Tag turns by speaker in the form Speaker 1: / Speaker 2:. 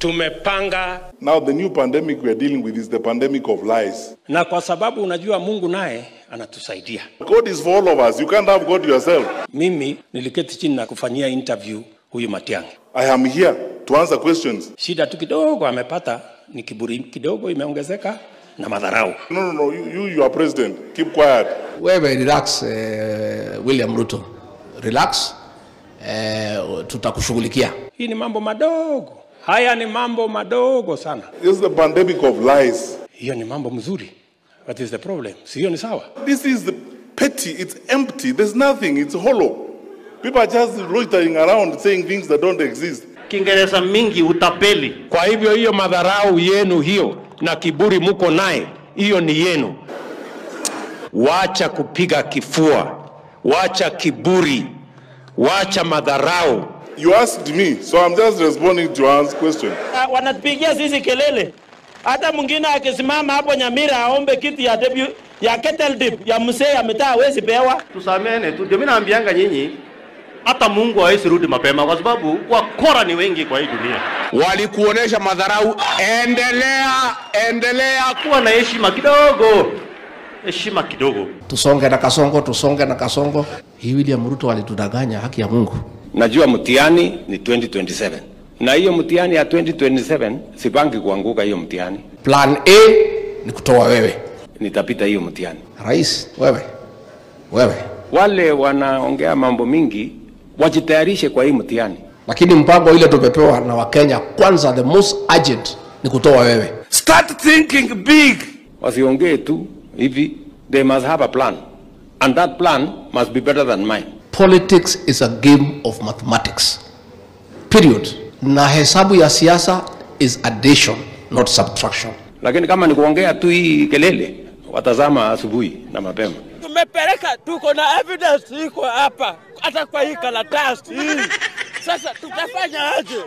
Speaker 1: tumepanga.
Speaker 2: Now the new pandemic we are dealing with is the pandemic of lies.
Speaker 1: Na kwa sababu unajua Mungu naye anatusaidia.
Speaker 2: God is for all of us. You can't have God yourself.
Speaker 1: Mimi niliketi chini na kufanyia interview huyu Matiang'i.
Speaker 2: I am here to answer questions.
Speaker 1: Shida tu kidogo amepata ni kiburi kidogo imeongezeka na madharau.
Speaker 2: No. You are president. Keep quiet.
Speaker 3: Wewe relax, William Ruto. Relax. Tutakushughulikia.
Speaker 1: Hii ni mambo madogo. Haya ni mambo madogo sana.
Speaker 2: This is the pandemic of lies.
Speaker 1: Hiyo ni mambo mzuri. What is the problem? Sio ni sawa.
Speaker 2: This is the petty. It's empty. There's nothing. It's hollow. People are just loitering around saying things that don't exist.
Speaker 4: Kiingereza mingi utapeli.
Speaker 1: Kwa hivyo hiyo madharau yenu hiyo na kiburi muko naye, hiyo ni yenu. Wacha kupiga kifua. Wacha kiburi. Wacha madharau.
Speaker 2: You asked me, so I'm just responding to your question.
Speaker 4: Wanatupigia sisi kelele. Hata mwingine akisimama hapo Nyamira aombe kiti ya kettle dip ya mzee ametaa hawezi pewa. Tusamene tu. Mimi naambianga nyinyi hata Mungu hawezi rudi mapema kwa sababu wakora ni wengi kwa hii dunia.
Speaker 3: Walikuonesha madharau, endelea
Speaker 4: Kuwa na heshima kidogo. Heshima kidogo.
Speaker 3: Tusonge na kasongo. Hii William Ruto alitudanganya, haki ya Mungu.
Speaker 1: Najua mtihani ni 2027. Na hiyo mtihani ya 2027 sipangi kuanguka hiyo mtihani.
Speaker 3: Plan A ni kutoa wewe.
Speaker 1: Nitapita hiyo mtihani.
Speaker 3: Rais, wewe.
Speaker 1: Wale wanaongea mambo mingi wajitayarishe kwa hii mtihani.
Speaker 3: Lakini mpango ile tumepewa na Wakenya, kwanza the most urgent ni kutoa wewe.
Speaker 1: Start thinking big. Wasiongee tu hivi, they must have a plan. And that plan must be better than mine.
Speaker 3: Politics is a game of mathematics. Period. Na hesabu ya siasa is addition, not subtraction.
Speaker 1: Lakini kama ni kuongea tu hii kelele, watazama asubuhi na mapema.
Speaker 5: Tumepeleka, tuko na evidence iko hapa hata kwa hii karatasi. Sasa tutafanya aje?